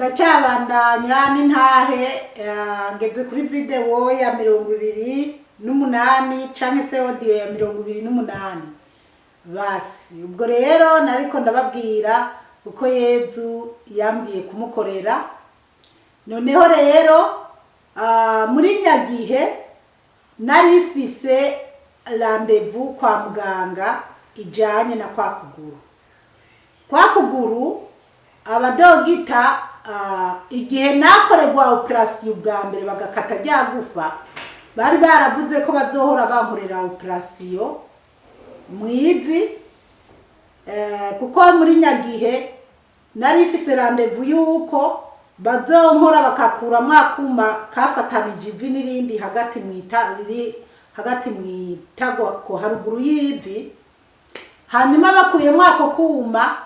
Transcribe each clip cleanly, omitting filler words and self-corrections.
ndacyabandanya n'intahe ngeze kuri video ya 28 canke se audio ya 28 basi ubwo rero nariko ndababwira uko Yezu yambwiye kumukorera. Noneho rero muri nyagihe narifise rendez-vous kwa muganga ijanye na kwa kuguru abadogita igihe nakorerwa operation bwa mbere bagakata ryagufa bari baravuze ko bazohora bankorera operation mwivi kuko muri nyagihe narifise rendez-vous yuko bazonkora bakakura mwakuma kafatanije ivi nirindi hagati mwitago ko haruguru y'ivi, hanyuma bakuye mwako kuma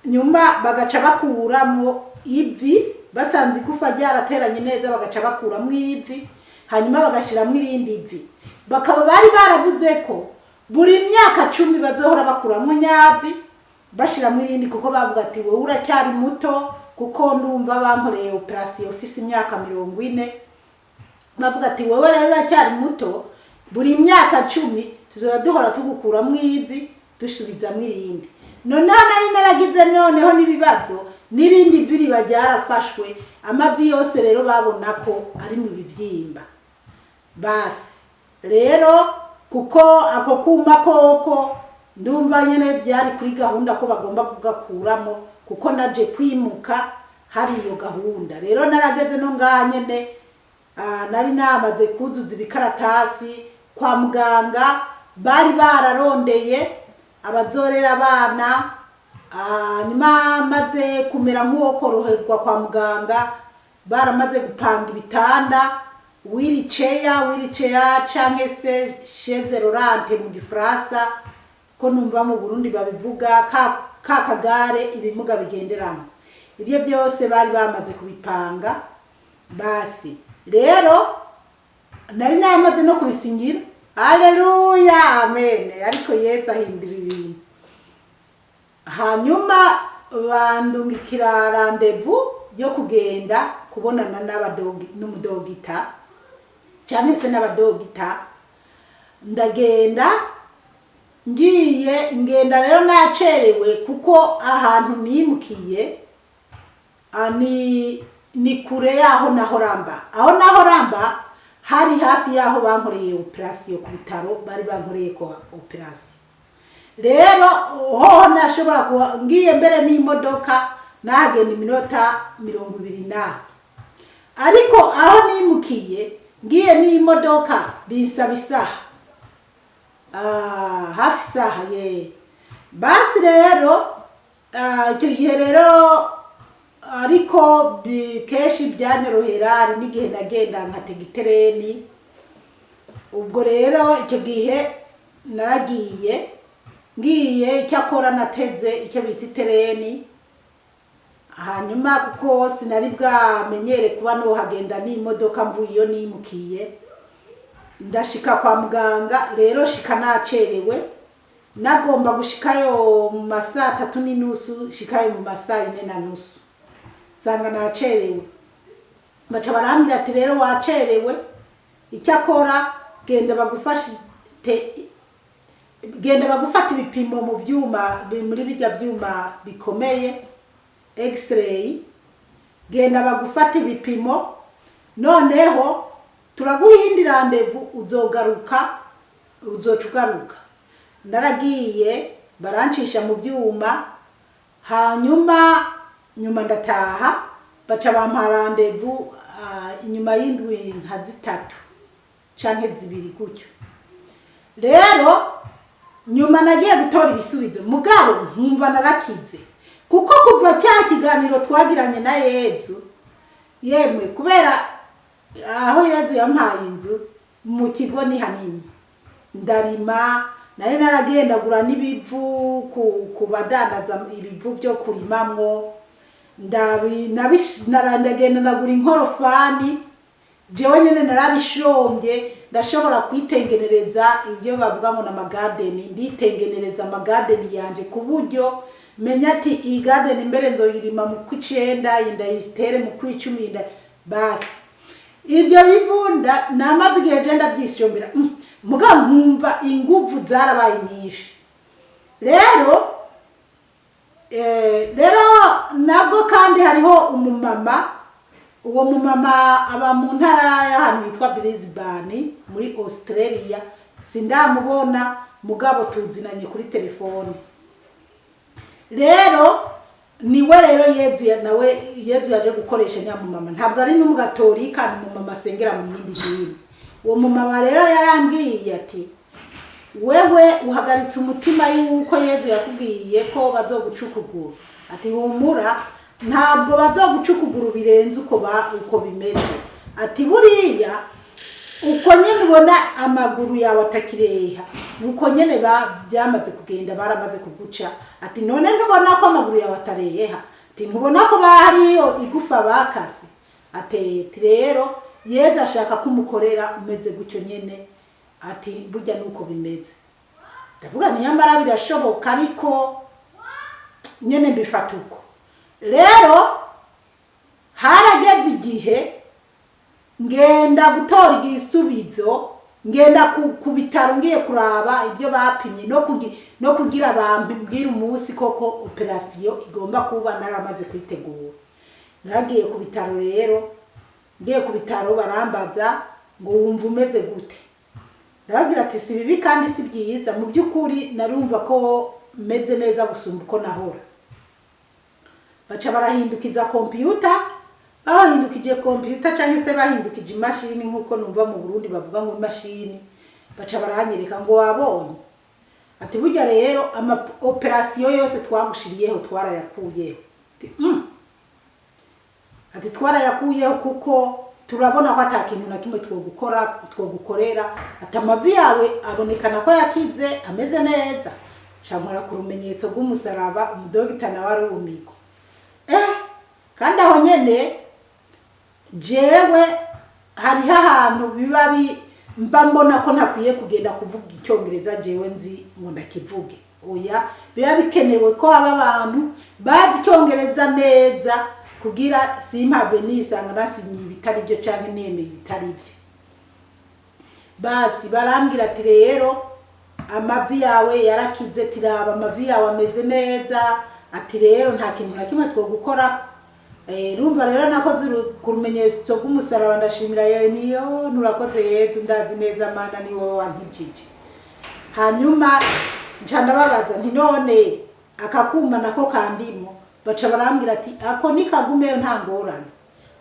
nyuma bagaca bakuramo ivi basanze igufa ryarateranye neza bagaca bakuramo ivi hanyuma bagashiramo irindi ivi. Bakaba bari baravuze ko buri myaka 10 bazohora bakuramo nyavi bashiramo irindi kuko bavuga ati wowe uracyari muto kuko ndumva bankoreye operation office imyaka 40. Bavuga ati wowe rero uracyari muto buri myaka 10 tuzoza duhora tugukuramo ivi dushubizamo irindi. Noneho nari naragize noneho nibibazo nirindi viri bajarafashwe amavi yose rero babona ko ari mu bibyimba. Basi rero kuko ako kuma koko ndumva nyene byari kuri gahunda ko bagomba kugakuramo kuko naje kwimuka hari iyo gahunda. Rero narageze no nganyene nari namaze kuzuza ibikaratasi kwa muganga bari bararondeye abazorera abana nyuma maze kumera nk'uwo koroherwa kwa muganga baramaze gupanga ibitanda wheelchair canke se chaise roulante mu Gifaransa ko numva mu Burundi babivuga ka kagare ibimuga bigenderamo. Ibyo byose bari bamaze kubipanga. Basi rero nari namaze no kubisingira. Haleluya, amen. Ariko Yesu ahindura ibintu. Hanyuma bandungikira rendez-vous yo kugenda kubonana n'umudogita cyane se n'abadogita. Ndagenda ngenda rero nacerewe kuko ahantu nimukiye ni kure yaho nahoramba. Aho nahoramba hari hafi yaho bankoreye operation ku bitaro bari bankoreye ko operation. Rero ho nashobora ngiye mbere n'imodoka nagenda iminota 20. Ariko aho nimukiye ngiye n'imodoka bisaba isaha hafi saha ye. Basi rero icyo gihe rero ariko keshi byanyorohera hari n'igihe nagenda nkatega itereni. Ubwo rero icyo gihe naragiye ngiye cyakora nateze icyo bita itereni. Hanyuma kuko sinari bwamenyere kuba no hagenda n'imodoka mvuye iyo nimukiye ndashika kwa muganga. Rero shika nacerewe nagomba gushikayo mu masaa 3:30 shikayo mu masaa 4:30 sanga nacerewe. Baca barambira ati rero wacerewe icyakora genda bagufata ibipimo mu byuma muri bijya byuma bikomeye x-ray. Genda bagufata ibipimo noneho turaguhindira rendez-vous uzocugaruka. Naragiye barancisha mu byuma hanyuma ndataha baca bampa rendez-vous inyuma y'indwi nka 3 canke 2 gutyo. Rero nyuma nagiye gutora ibisubizo mugabo nkumva narakize kuko kuva cya kiganiro twagiranye na Yezu yemwe kubera aho Yezu yampaye inzu mu kigo ni hanini ndarima nari naragenda gura nibivu kubadandaza ibivu byo kurimamwo narandagenda nagura inkorofani jewe nyene narabishombye ndashobora kwitengenereza ibyo bavuga ngo na magadeni nditengenereza magadeni yanje ku buryo menya ati iyi garden imbere nzoyirima mu kw'icenda inda yitere mu kw'icumi inda basi ibyo bivunda namaze igihe je ndavyisyombera mugabo nkumva inguvu zarabaye nyinshi rero nabwo kandi hariho umumama uwo mumama aba mu ntara y'ahantu hitwa Brisbane muri Australia sindamubona mugabo tuzinanye kuri telefone rero niwe rero Yezu yaje gukoresha nyamumama ntabwo ari n'umugatolika ni umumama asengera mu yindi dini uwo mumama rero yarambwiye ati wewe uhagaritse umutima yuko Yezu yakubwiye ko bazogucukugura ati humura ntabwo bazogucukugura birenze uko bimeze ati buriya uko nyene ubona amaguru yawe atakireha nuko nyene byamaze kugenda baramaze kuguca ati none ntubona ko amaguru yawe atareha ati ntubona ko bahariyo igufa bakase ati rero Yezu ashaka kumukorera umeze gutyo nyene ati burya nuko bimeze ndavuga nyamara birashoboka ariko nyene mbifata uko rero harageze igihe ngenda gutora igisubizo ngenda ku bitaro ngiye kuraba ibyo bapimye no kugira bambwira umunsi koko operation igomba kuba naramaze kwitegura naragiye ku bitaro rero ngiye ku bitaro barambaza ngo wumva umeze gute ndababwira ati si bibi kandi si byiza mu by'ukuri narumva ko meze neza gusumba uko nahora baca barahindukiza computer bahindukije computer cyangwa se bahindukije imashini nkuko numva mu Burundi bavuga ngo imashini baca baranyereka ngo wabonye ati burya rero ama operation yose twagushiriyeho twarayakuyeho ati twarayakuyeho kuko turabona ko atakintu na kimwe twogukorera ati amavi yawe abonekana ko yakize ameze neza cankora ku rumenyetso rw'umusaraba umudogita nawe arumigo kandi aho nyene jewe hariho ahantu biba mba mbona ko ntakwiye kugenda kuvuga icyongereza jewe nzi ngo ndakivuge oya biba bikenewe ko aba abantu bazi icyongereza neza kugira simpave nisanga nasinye ibitari byo canke nemeye ibitari byo basi barambwira ati rero amavi yawe yarakize tiraba amavi yawe ameze neza ati rero nta kintu na kimwe twogukora rumva rero nakoze ku rumenyetso rw'umusaraba ndashimira niyo nurakoze Yezu ndazi neza mana ni wowe wankijije hanyuma nca ndababaza nti none akakuma nako kandimo baca barambwira ati ako nikagumeyo nta ngorane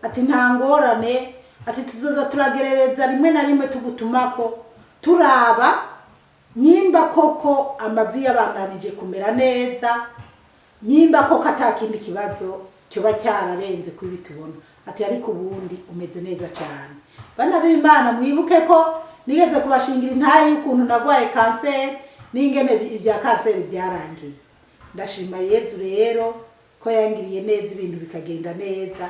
ati nta ngorane ati tuzoza turagerereza rimwe na rimwe tugutumako turaba nyimba koko amavi yabandanije kumera neza nyimba koko atakindi kibazo cyoba cyararenze kuri bitubona ati ariko ubundi umeze neza cyane bana b'Imana mwibuke ko nigeze kubashingira intayi y'ukuntu nagwaye kanseri n'ingene ibya kanseri byarangiye ndashima Yezu rero ko yangiriye neza ibintu bikagenda neza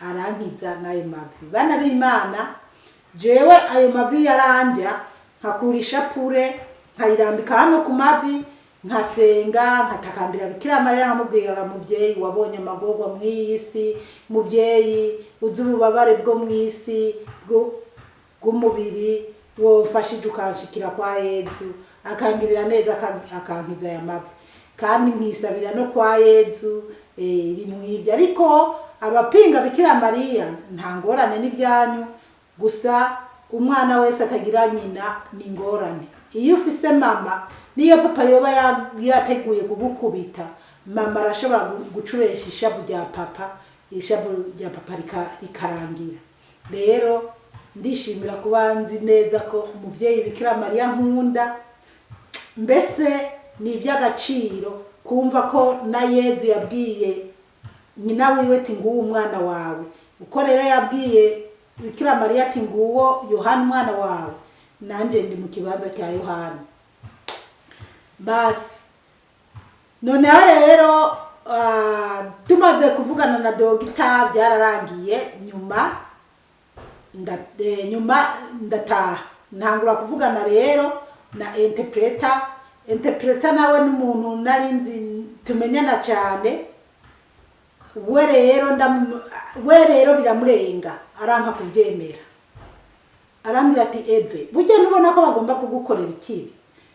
arankiza nayo mavi bana b'Imana jewe ayo mavi yaranja nkakurisha pure nkayirambika hano ku mavi nkasenga nkatakambira Bikira Mariya nkamubwira mubyeyi wabonye amagorwa mw'isi mubyeyi uzi ububabare bwo mw'isi bw'umubiri wofashije ukanshikira kwa Yezu akangirira neza akankiza aya mavi kandi nkisabira no kwa Yezu ibintu nk'ibyo ariko abapinga Bikira Mariya nta ngorane n'ibyanyu gusa umwana wese atagira nyina ni ngorane iyo ufise mama niyo papa yoba yateguye kugukubita mama arashobora gucuresha ishavu rya papa rikarangira rero ndishimira kuba nzi neza ko umubyeyi Bikira Mariya nkunda mbese ni iby'agaciro kumva ko na Yezu yabwiye nyina wiwe ati nguwo umwana wawe uko rero yabwiye Bikira Mariya ati nguwo Yohana umwana wawe nanje ndi mu kibanza cya Yohana basi noneho rero tumaze kuvugana na dogita byararangiye nyuma ndataha ntangura kuvugana rero na interpreter interpreta nawe n'umuntu narinzi tumenyana cyane, we rero biramurenga aranka kubyemera, arambwira ati Eve burya nubona ko bagomba kugukorera ikibi.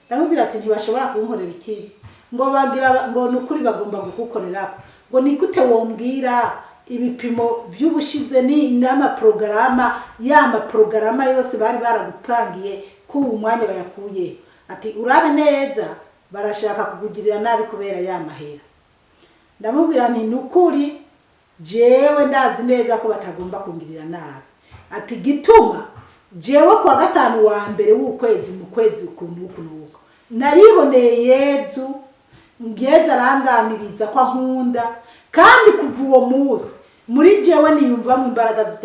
Ndamubwira ati ntibashobora kunkorera ikibi, ngo bagira ngo nukuri bagomba kugukorera, ngo ni gute wombwira ibipimo by'ubushize n'amaprograma y'amaprograma yose bari baragupangiye ko umwanya bayakuye. Ati urabe neza barashaka kugugirira nabi kubera y'amahera. Ndamubwira nti nukuri jewe ndazi neza ko batagomba kungirira nabi. Ati gituma jewe kwa gatanu wa mbere w'ukwezi mu kwezi ukunuko nariboneye Yezu ngeza aranganiriza kwa nkunda, kandi kuva uwo munsi muri jewe niyumva mu imbaraga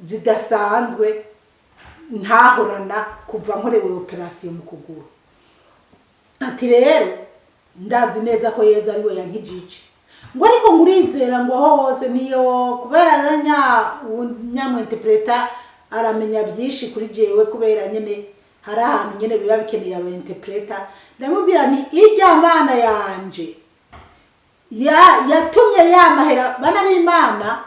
zidasanzwe ntahorana kuva nkorewe operation mu kuguru. Ati rero ndazi neza ko Yezu ari we yankijije, ngo ariko ngurizera ngo hose niyo kubera nyamwe interpreta aramenya byinshi kuri jewe, kubera nyene hari ahantu nyene biba bikeneye aba interpreta. Ndamubwira ni ijya Mana yanje yatumye yamahera bana b'Imana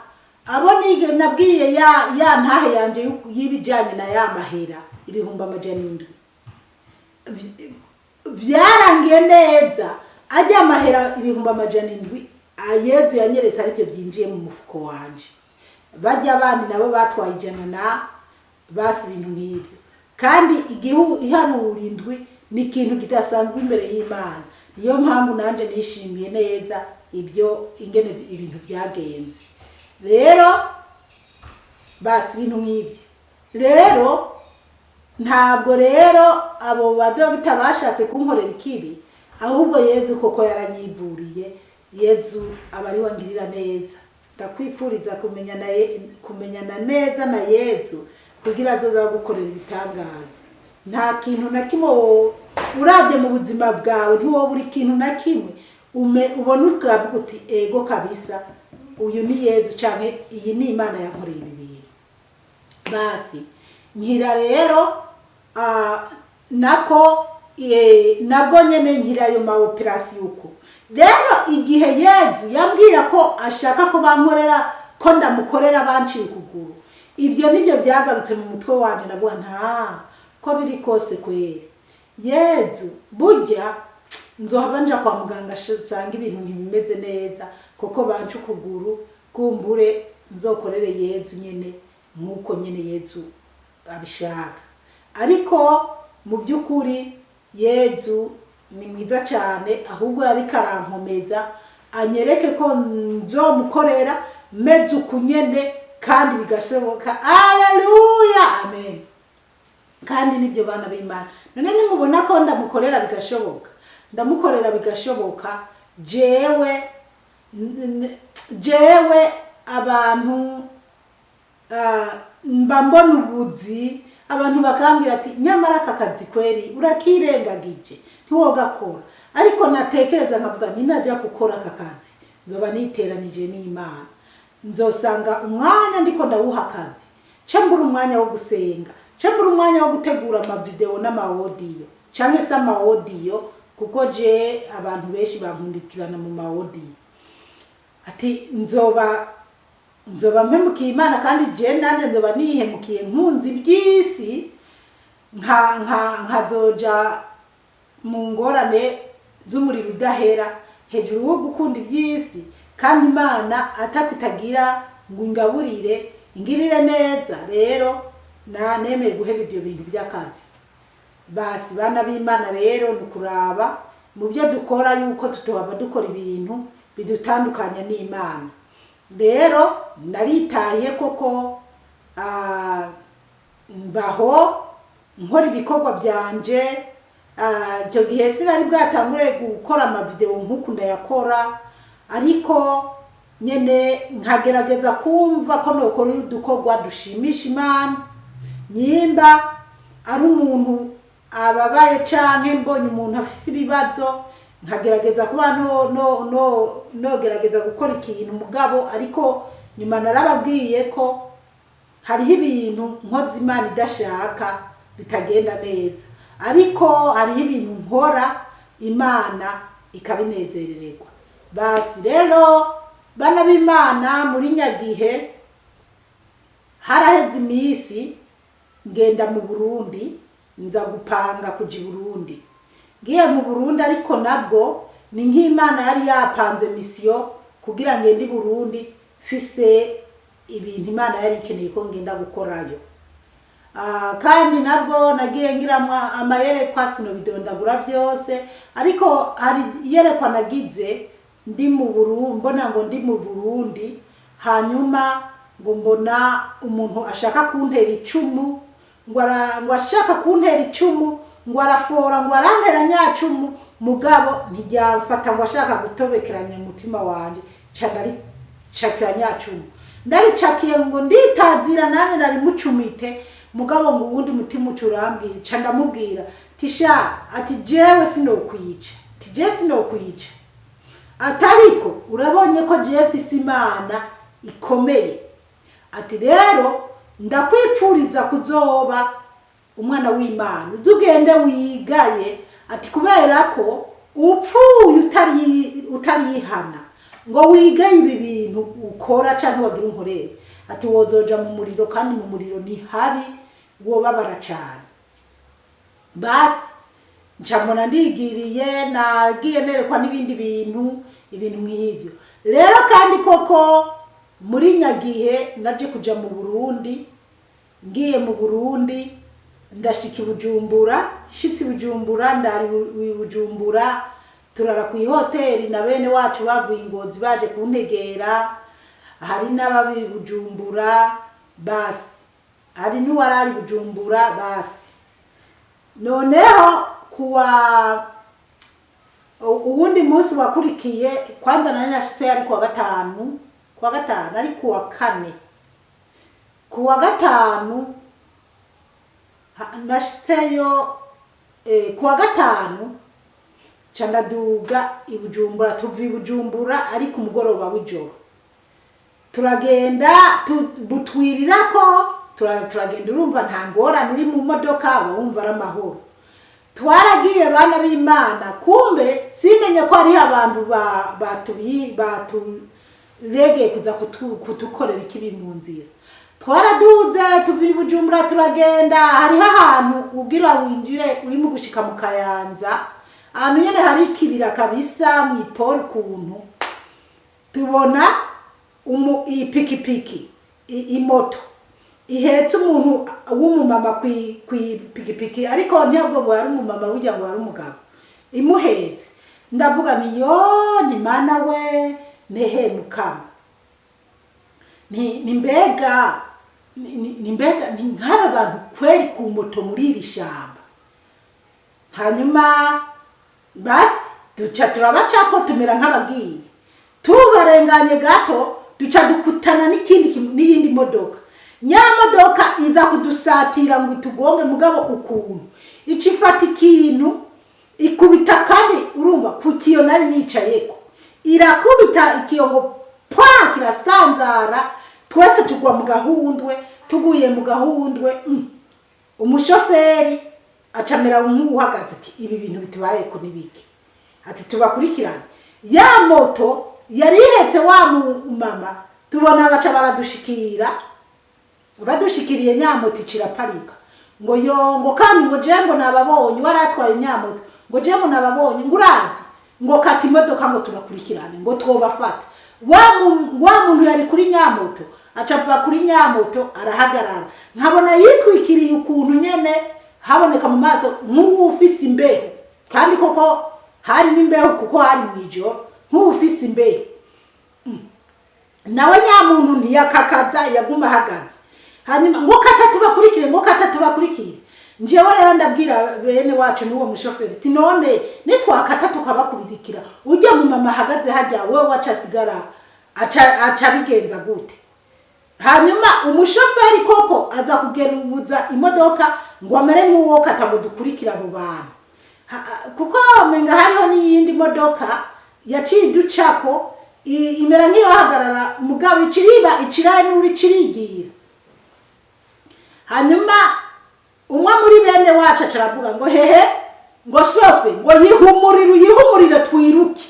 abo nabwiye ya ntahe yanje y'ibijanye na yamahera 700 byarangiye neza, ajya amahera 700 Yezu yanyeretse aribyo byinjiye mu mufuko wanje. Bajya abandi nabo batwaye ijana na basi ibintu nk'ibyo, kandi ihanura indwi ni ikintu kidasanzwe imbere y'Imana. Niyo mpamvu nanje nishimiye neza ibyo ingene ibintu byagenze. Rero basi ibintu nk'ibyo rero ntabwo rero abo badogita bashatse kunkorera ikibi, ahubwo Yezu koko yaranyivuriye. Yezu abari wangirira neza. Ndakwifuriza kumenyana neza na Yezu kugira azoza gukorera ibitangaza. Nta kintu na kimwe urabye mu buzima bwawe ntiwo buri kintu na kimwe ubona ukavuga uti ego kabisa uyu ni Yezu canke iyi ni Imana yankoreye ibintu. Basi nkira rero nabwo nyene nkira ayo ma operation uko. Rero igihe Yezu yambwira ko ashaka ko bankorera ko ndamukorera banciye ukuguru, ibyo nibyo byagarutse mu mutwe wanje. Navuga nta ko biri kose kwere Yezu burya nzohava nja kwa muganga sanga ibintu ntibimeze neza, kuko bancu ukuguru kumbure nzokorere Yezu nyene nkuko nyene Yezu abishaka. Ariko mu byukuri Yezu ni mwiza cyane, ahubwo yari karankomeza anyereke ko nzomukorera meze ukunyene kandi bigashoboka. Haleluya, amen. Kandi nibyo bana b'Imana, none nimubona ko ndamukorera bigashoboka, ndamukorera bigashoboka. Jewe abantu mba mbona ubuzi, abantu bakambwira ati nyamara aka kazi kweri urakirengagije ntiwogakora. Ariko natekereza nkavuga ninaja gukora aka kazi nzoba niteranije n'Imana, nzosanga umwanya ndiko ndawuha akazi, cyambura umwanya wo gusenga, cyambura umwanya wo gutegura ama video n'ama audio canke se ama audio, kuko je abantu benshi bankundikirana mu ma audio. Ati nzoba mpemukiye Imana, kandi je nanje nzoba nihemukiye nkunzi by'isi, nkazoja mu ngorane z'umuriro udahera hejuru wo gukunda iby'isi, kandi Imana atakutagira ngo ingaburire ingirire neza. Rero nemeye guheba ibyo bintu by'akazi. Basi bana b'Imana rero nukuraba mu byo dukora yuko tutobaba dukora ibintu bidutandukanya n'Imana. Rero naritaye koko mbaho nkora ibikorwa byanje. Icyo gihe sinari bwatangure gukora ama video nkuko ndayakora, ariko nyene nkagerageza kumva ko nokora udukorwa dushimisha Imana. Nyimba ari umuntu ababaye canke mbonye umuntu afise ibibazo, nkagerageza kuba gerageza gukora ikintu mugabo, ariko nyuma narababwiye ko hariho ibintu nkoze Imana idashaka bitagenda neza. ariko hariho ibintu nkora Imana ikabinezerererwa. Basi rero bana b'Imana, muri nyagihe haraheze iminsi ngenda mu Burundi, nza gupanga kuja i Burundi. Ngiye mu Burundi ariko nabwo ni nk'Imana yari yapanze misiyo kugira ngende i Burundi fise ibintu Imana yari ikeneye ko ngenda gukorayo. Kandi nabwo nagiye ngiramwa amayerekwa sinobidondagura byose, ariko hari yerekwa nagize ndi mu Burundi, mbona ngo ndi mu Burundi, hanyuma ngo mbona umuntu ashaka kuntera icumu, ngo ashaka kuntera icumu, ngo arafora ngo arantera nyacumu, mugabo ntiryamfata ngo ashaka gutobekeranya umutima wanje, candari cakira nyacumu. Ndaricakiye ngo nditazira nane nari mucumite, mugabo ngo uwundi mutima ucurambwira, ca ndamubwira tisha ati jewe sinokwica, tije sinokwica, atariko urabonye ko jewe fise Imana ikomeye, ati rero ndakwipfuriza kuzoba umwana w'Imana, uzugende wigaye, ati kubera ko upfuye utarihana ngo wigaye ibi bintu ukora canke wagira unkorere, ati wozoja mu muriro, kandi mu muriro ni habi, wobabara cane. Basi ncamona ndigiriye, nagiye nerekwa n'ibindi bintu nk'ivyo. Rero kandi koko muri nyagihe naje kuja mu Burundi, ngiye mu Burundi ndashika Bujumbura, shitsi Bujumbura, ndari Bujumbura, turara ku hoteli na bene wacu bavuye Ingozi baje kuntegera, hari n'ababi Bujumbura, basi hari n'uwarari Bujumbura. Basi noneho kuwa uwundi munsi wakurikiye, kwanza nari nashitse ari kuwa gatanu ari kuwa kane, kuwa gatanu nashitseyo, kuwa gatanu candaduga i Bujumbura, tuvi Bujumbura ari ku mugoroba w'ijoro, turagenda butwirirako, turagenda, urumva nta ngorane, uri mu modoka wumva ari amahoro. Twaragiye bana b'Imana, kumbe simenye ko ari abantu baturegeye kuza kutukorera ikibi mu nzira. Twaraduze tuvi Bujumbura turagenda, hariho ahantu ugira winjire urimo gushika mu Kayanza, ahantu nyene hari ikibira kabisa mw'ipori kuntu, tubona ipikipiki imoto ihetse umuntu w'umumama kw'ipikipiki, ariko ntabwo ngo yari umumama, burya ngo yari umugabo imuhetse. Ndavuga ni Mana we, nehe Mukama, ni mbega nk'aba bantu kweri ku moto muri iri shamba. Hanyuma basi duca turabacako tumera nk'abagiye, tubarenganye gato duca dukutana n'iyindi modoka. Nyamodoka iza kudusatira ngo itugonge, mugabo ukuntu icifata ikintu ikubita, kandi urumva ku kiyo nari nicayeko, irakubita ikiyo ngo pwa, kirasanzara, twese tugwa mu gahundwe. Tuguye mu gahundwe, umushoferi acamera nk'uhagaze ati ibi bintu bitubaye ko nibiki, ati tubakurikirane. Ya moto yari ihetse wa mama, tubona baca badushikiriye nyamoto iciraparika, ngo kandi ngo jembo nababonye, waratwaye nyamoto, ngo jembo nababonye, ngo urazi, ngo kata imodoka ngo tubakurikirane, ngo twobafata. Wa muntu yari kuri nyamoto acapfa kuri nyamoto arahagarara, nkabona yitwikiriye ukuntu nyene haboneka mu maso nk'ufise imbeho, kandi koko hari n'imbeho kuko hari mwijoro, nk'ufise imbeho. Nawe nyamuntu ntiyakakaza, yaguma ahagaze. Hanyuma ngo kata tubakurikire, njewe rero ndabwira bene wacu n'uwo mushoferi ati none nitwakata tukabakurikira, ujya mu mama ahagaze hajya wewe wacasigara aca bigenza gute? Hanyuma umushoferi koko aza kugerubuza imodoka ngo amere nk'uwo kata ngo dukurikira abo bantu, kuko menga hariho n'iyindi modoka yaciye ducako imera nk'iyo hagarara, mugabo ikirayi n'uri kirigira. Hanyuma umwe muri bene wacu acaravuga ngo hehe ngo shofe ngo yihumurire twiruke.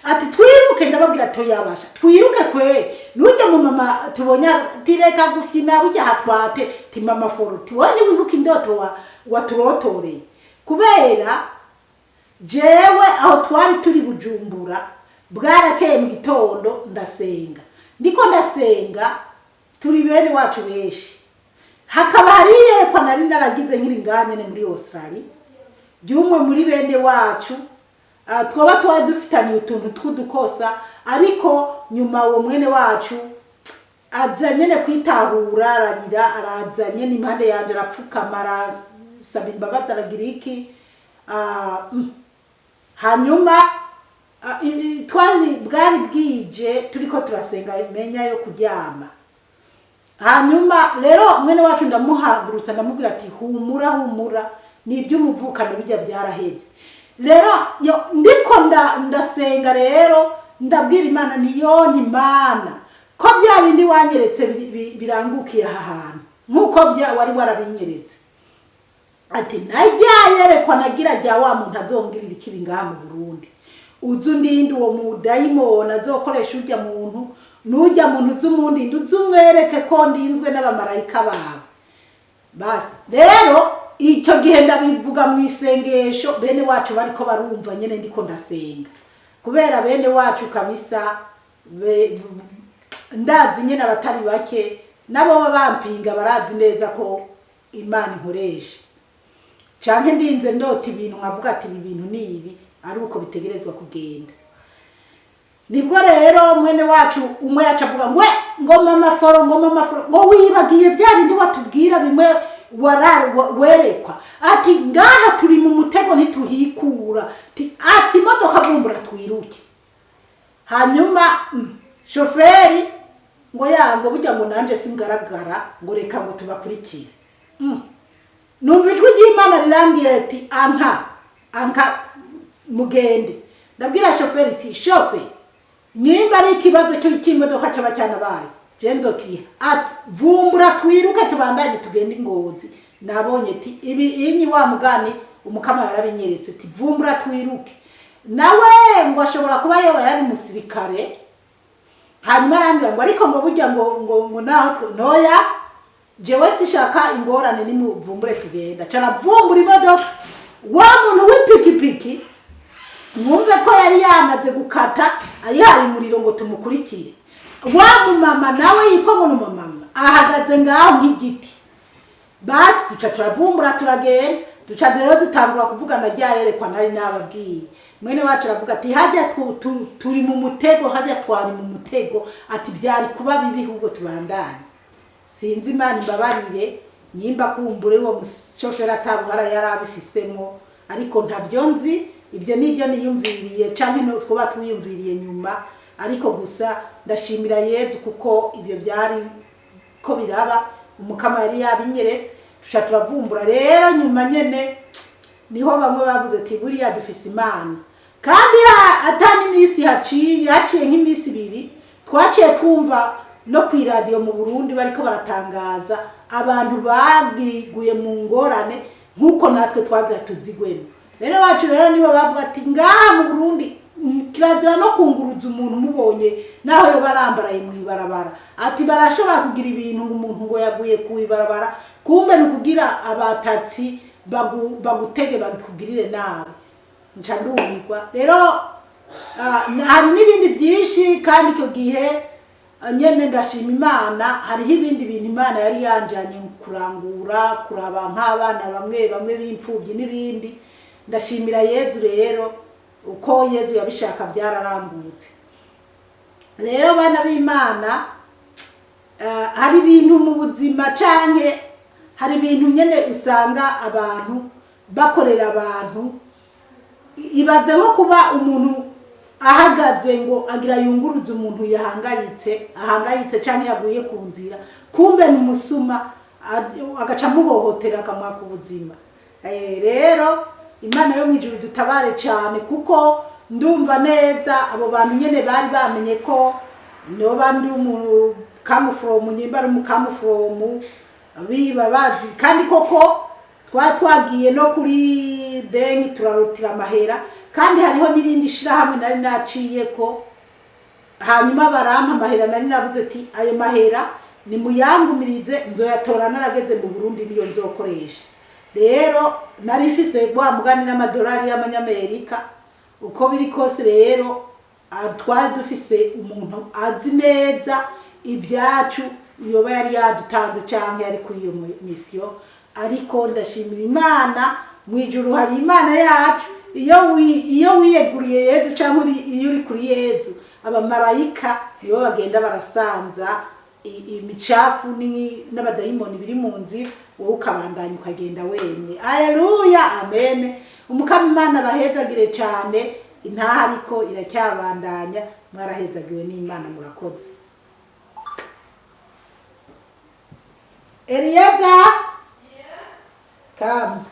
Ati twiruke, ndababwira to yabasha twiruke kwe nujya mu mama tubonya tireka gufina bujya hatwate ti mama foro tiwani wibuka indoto waturotoreye kubera jewe aho twari turi Bujumbura bwarakeye mu gitondo ndasenga, ndiko ndasenga turi bene wacu beshi, hakaba hariye kwa nari naragize nkiri nganye muri Australia byumwe muri bene wacu twaba twari dufitaniye utuntu twudukosa, ariko nyuma uwo mwene wacu aza nyene kwitahura ararira, araza nyene impande yanje arapfukama saba imbabazi aragira iki, hanyuma twari bwari bwije turiko turasenga imenya yo kuryama. Hanyuma rero mwene wacu ndamuhagurutsa ndamubwira ati humura ni iby'umuvukano bijya byaraheze. Rero ndiko ndasenga rero ndabwira Imana niyo Imana ko bya bindi wanyeretse birangukiye aha hantu nkuko wari warabinyeretse. Ati najyayerekwa nagira jya wa muntu azongirira ikibi ngaha mu Burundi, uzu ndindi uwo mudayimoni azokoresha ujya muntu nujya muntu z'umundi nduzumwereke ko ndinzwe n'abamarayika bawe. Basi rero icyo gihe ndabivuga mu isengesho, bene wacu bariko barumva nyene ndiko ndasenga kubera bene wacu kabisa ndazi nyene abatari bake nabo babampinga barazi neza ko Imana inkoresha canke ndinze ndota ibintu nkavuga ati ibi bintu ni ibi ari uko bitegerezwa kugenda. Nibwo rero mwene wacu umwe yacavuga ngo mama foro ngo wibagiye bya bindi watubwira bimwe werekwa, ati ngaha turi mu mutego ntituhikura, ati imodoka bumbura twiruke. Hanyuma shoferi ngo yango burya ngo nanje singaragara ngo reka ngo tubakurikire. Numva ijwi ry'Imana rirambwiye ati anka mugende. Ndabwira shoferi ati shofe nimba ari ikibazo cy'imodoka cyaba cyanabaye je nzokiriha, ati vumbura twiruke tubandanye tugende Ngozi. Nabonye ati ibi inyi wa mugani umukama yarabinyeretse ati vumbura twiruke. Nawe ngo ashobora kuba yoba yari musirikare, hanyuma arambwira ngo ariko ngo burya ngo naho noya jewe sishaka ingorane ni muvumbure tugenda. Cara vumbura imodoka, wa muntu w'ipikipiki mwumve ko yari yamaze gukata ayari umuriro ngo tumukurikire. Wa mama nawe yitwa ngo mama ahagaze ngaho nk'igiti. Basi duca turavumbura turagenda, duca rero dutangura kuvuga najyayerekwa nari nababwiye. Mwene wacu aravuga ati hajya turi mu mutego, hajya twari mu mutego, ati byari kuba bibi ahubwo tubandanye. Sinzi Imana imbabarire nyimba kumbure uwo mushoferi atabuhara yarabifisemo, ariko ntavyo nzi, ibyo nibyo niyumviriye canke no twoba twiyumviriye nyuma. Ariko gusa ndashimira Yezu kuko ibyo byari ko biraba, umukama yari yabinyeretse tuca turavumbura. Rero nyuma nyene niho bamwe bavuze ati buriya dufise Imana, kandi atani imisi haciye nk'imisi 2 twaciye twumva no ku radio mu Burundi bariko baratangaza abantu bagiguye mu ngorane nkuko natwe twagira tuzigwemo. Rero wacu rero nibo bavuga ati ngaha mu Burundi kirazira no kunguruza umuntu mubonye naho yo barambaraye mu ibarabara, ati barashobora kugira ibintu umuntu ngo yaguye ku ibarabara, kumbe nukugira abatatsi bagutege bakugirire nabi. Nca ndumigwa rero hari n'ibindi byinshi, kandi icyo gihe nyene ndashima Imana hariho ibindi bintu Imana yari yanjanye kurangura kuraba nk'abana bamwe b'imfubyi n'ibindi. Ndashimira Yezu rero uko Yezu yabishaka byararambutse. Rero bana b'Imana hari ibintu mu buzima canke hari ibintu nyene usanga abantu bakorera abantu, ibaze nko kuba umuntu ahagaze ngo agira yunguruze umuntu ahangayitse canke yaguye ku nzira, kumbe n'umusuma agaca muhohotera akamwaka ubuzima. Rero Imana yo mwijuru dutabare cyane, kuko ndumva neza abo bantu nyene bari bamenye ko no bandi umukamufromu nyimba ari umukamufromu biba bazi, kandi koko twagiye no kuri benki turarutira amahera, kandi hariho n'irindi shirahamwe nari naciye ko, hanyuma barampa amahera nari navuze ati ayo mahera ni muyangumirize nzoyatora narageze mu Burundi niyo nzokoresha. Rero nari mfise wa mugani n'amadolari y'amanyamerika, uko biri kose rero twari dufise umuntu azi neza ibyacu yoba yari yadutanze cyangwa yari kuri iyo misiyo. Ariko ndashimira Imana, mu ijuru hari Imana yacu. Iyo wiyeguriye Yezu cyangwa iyo uri kuri Yezu, abamarayika nibo bagenda barasanza imicafu n'abadayimoni biri mu nzira, wowe ukabandanya ukagenda wenye. Aleluya, amen. Umukama Imana bahezagire cyane, intaha ariko iracyabandanya. Mwarahezagiwe n'Imana, murakoze. Elieza, come.